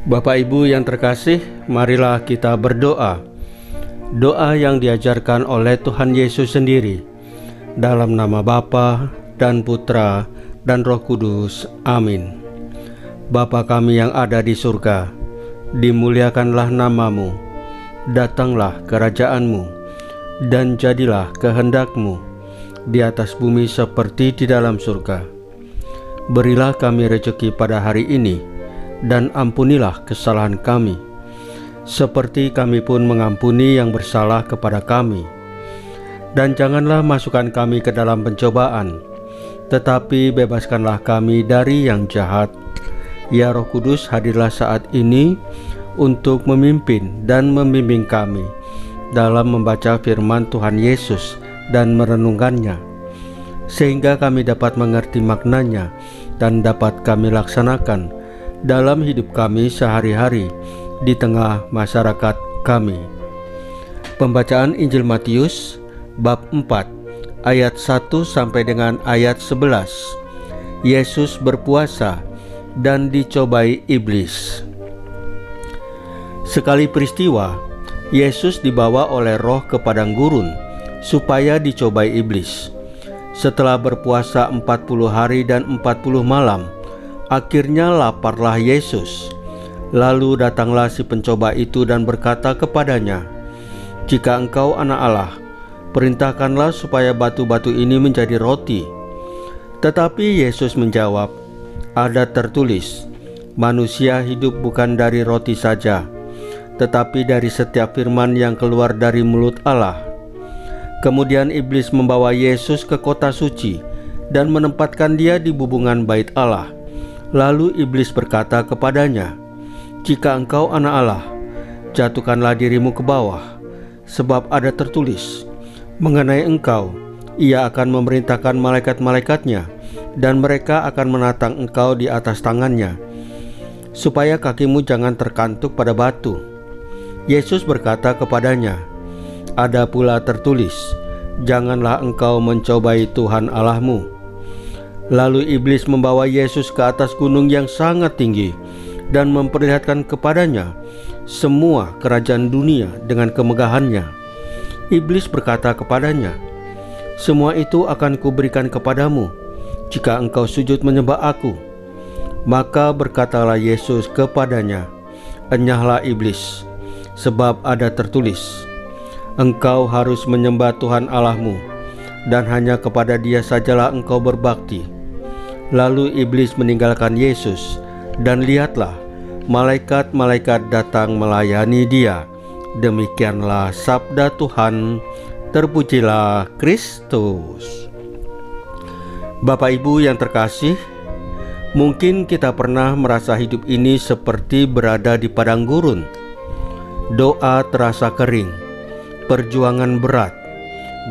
Bapak Ibu yang terkasih, marilah kita berdoa. Doa yang diajarkan oleh Tuhan Yesus sendiri. Dalam nama Bapa dan Putra dan Roh Kudus. Amin. Bapa kami yang ada di surga, dimuliakanlah namamu, datanglah kerajaanmu, dan jadilah kehendak-Mu di atas bumi seperti di dalam surga. Berilah kami rezeki pada hari ini, dan ampunilah kesalahan kami, seperti kami pun mengampuni yang bersalah kepada kami. Dan janganlah masukkan kami ke dalam pencobaan, tetapi bebaskanlah kami dari yang jahat. Ya Roh Kudus, hadirlah saat ini untuk memimpin dan membimbing kami dalam membaca firman Tuhan Yesus dan merenungkannya, sehingga kami dapat mengerti maknanya dan dapat kami laksanakan dalam hidup kami sehari-hari di tengah masyarakat kami. Pembacaan Injil Matius bab 4 ayat 1 sampai dengan ayat 11. Yesus berpuasa dan dicobai iblis. Sekali peristiwa, Yesus dibawa oleh Roh ke padang gurun supaya dicobai iblis. Setelah berpuasa 40 hari dan 40 malam, akhirnya laparlah Yesus. Lalu datanglah si pencoba itu dan berkata kepadanya, "Jika engkau anak Allah, perintahkanlah supaya batu-batu ini menjadi roti." Tetapi Yesus menjawab, "Ada tertulis, manusia hidup bukan dari roti saja, tetapi dari setiap firman yang keluar dari mulut Allah." Kemudian iblis membawa Yesus ke kota suci dan menempatkan dia di bubungan bait Allah. Lalu iblis berkata kepadanya, "Jika engkau anak Allah, jatuhkanlah dirimu ke bawah, sebab ada tertulis, mengenai engkau, ia akan memerintahkan malaikat-malaikatnya, dan mereka akan menatang engkau di atas tangannya, supaya kakimu jangan terkantuk pada batu." Yesus berkata kepadanya, "Ada pula tertulis, janganlah engkau mencobai Tuhan Allahmu." Lalu iblis membawa Yesus ke atas gunung yang sangat tinggi dan memperlihatkan kepadanya semua kerajaan dunia dengan kemegahannya. Iblis berkata kepadanya, "Semua itu akan kuberikan kepadamu jika engkau sujud menyembah aku." Maka berkatalah Yesus kepadanya, "Enyahlah iblis, sebab ada tertulis, engkau harus menyembah Tuhan Allahmu, dan hanya kepada Dia sajalah engkau berbakti." Lalu iblis meninggalkan Yesus, dan lihatlah, malaikat-malaikat datang melayani dia. Demikianlah sabda Tuhan. Terpujilah Kristus. Bapak Ibu yang terkasih, mungkin kita pernah merasa hidup ini seperti berada di padang gurun. Doa terasa kering, perjuangan berat,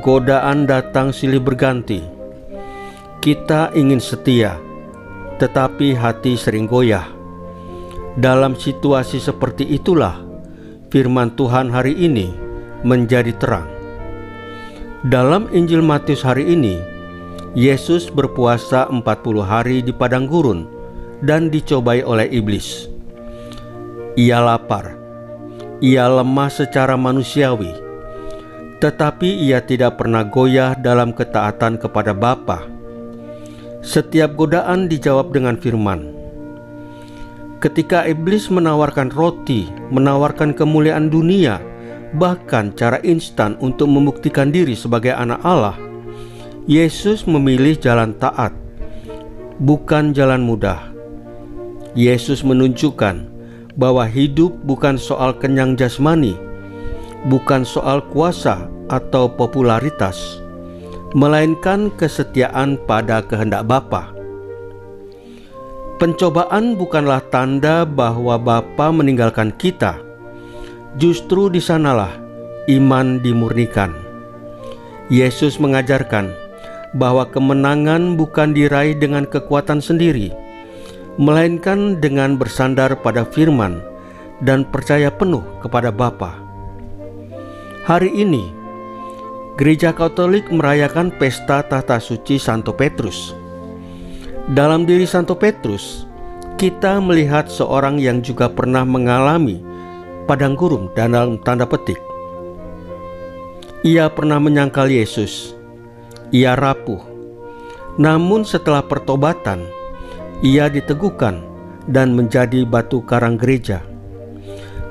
godaan datang silih berganti. Kita ingin setia, tetapi hati sering goyah. Dalam situasi seperti itulah firman Tuhan hari ini menjadi terang. Dalam Injil Matius hari ini, Yesus berpuasa 40 hari di padang gurun dan dicobai oleh iblis. Ia lapar, ia lemah secara manusiawi, tetapi ia tidak pernah goyah dalam ketaatan kepada Bapa. Setiap godaan dijawab dengan firman. Ketika iblis menawarkan roti, menawarkan kemuliaan dunia, bahkan cara instan untuk membuktikan diri sebagai anak Allah, Yesus memilih jalan taat, bukan jalan mudah. Yesus menunjukkan bahwa hidup bukan soal kenyang jasmani, bukan soal kuasa atau popularitas, melainkan kesetiaan pada kehendak Bapa. Pencobaan bukanlah tanda bahwa Bapa meninggalkan kita. Justru di sanalah iman dimurnikan. Yesus mengajarkan bahwa kemenangan bukan diraih dengan kekuatan sendiri, melainkan dengan bersandar pada firman dan percaya penuh kepada Bapa. Hari ini Gereja Katolik merayakan pesta tahta suci Santo Petrus. Dalam diri Santo Petrus, kita melihat seorang yang juga pernah mengalami padang gurun dalam tanda petik. Ia pernah menyangkal Yesus. Ia rapuh. Namun setelah pertobatan, ia diteguhkan dan menjadi batu karang gereja.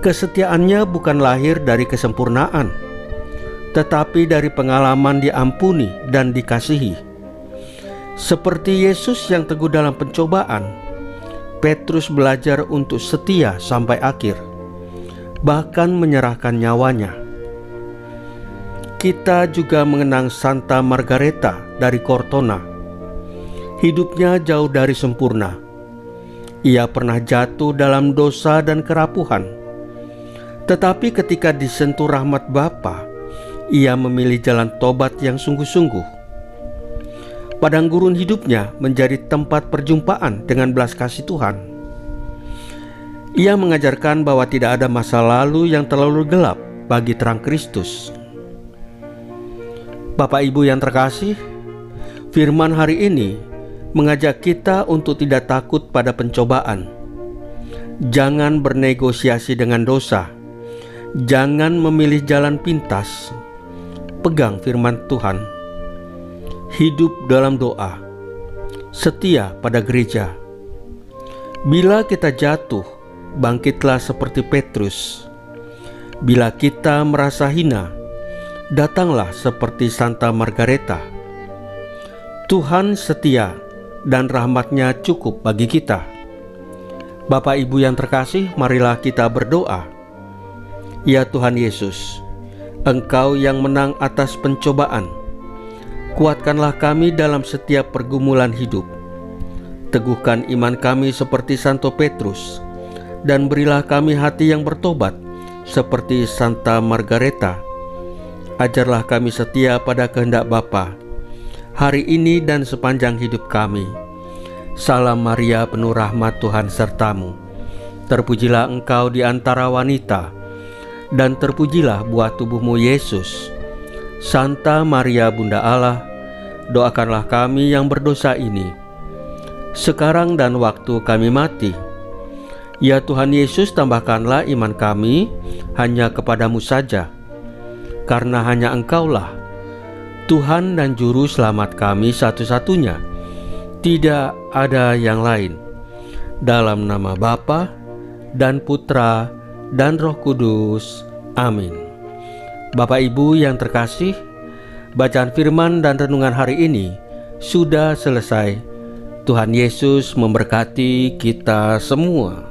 Kesetiaannya bukan lahir dari kesempurnaan, tetapi dari pengalaman diampuni dan dikasihi. Seperti Yesus yang teguh dalam pencobaan, Petrus belajar untuk setia sampai akhir, bahkan menyerahkan nyawanya. Kita juga mengenang Santa Margareta dari Cortona. Hidupnya jauh dari sempurna. Ia pernah jatuh dalam dosa dan kerapuhan. Tetapi ketika disentuh rahmat Bapa, ia memilih jalan tobat yang sungguh-sungguh. Padang gurun hidupnya menjadi tempat perjumpaan dengan belas kasih Tuhan. Ia mengajarkan bahwa tidak ada masa lalu yang terlalu gelap bagi terang Kristus. Bapak Ibu yang terkasih, firman hari ini mengajak kita untuk tidak takut pada pencobaan. Jangan bernegosiasi dengan dosa. Jangan memilih jalan pintas. Pegang firman Tuhan. Hidup dalam doa. Setia pada gereja. Bila kita jatuh, bangkitlah seperti Petrus. Bila kita merasa hina, datanglah seperti Santa Margareta. Tuhan setia dan rahmat-Nya cukup bagi kita. Bapak Ibu yang terkasih, marilah kita berdoa. Ya Tuhan Yesus, Engkau yang menang atas pencobaan, kuatkanlah kami dalam setiap pergumulan hidup. Teguhkan iman kami seperti Santo Petrus, dan berilah kami hati yang bertobat seperti Santa Margareta. Ajarlah kami setia pada kehendak Bapa, hari ini dan sepanjang hidup kami. Salam Maria, penuh rahmat, Tuhan sertamu. Terpujilah engkau di antara wanita, dan terpujilah buah tubuhmu Yesus. Santa Maria Bunda Allah, doakanlah kami yang berdosa ini, sekarang dan waktu kami mati. Ya Tuhan Yesus, tambahkanlah iman kami hanya kepadamu saja, karena hanya Engkaulah Tuhan dan Juru Selamat kami satu-satunya. Tidak ada yang lain. Dalam nama Bapa dan Putra dan Roh Kudus. Amin. Bapak Ibu yang terkasih, bacaan firman dan renungan hari ini sudah selesai. Tuhan Yesus memberkati kita semua.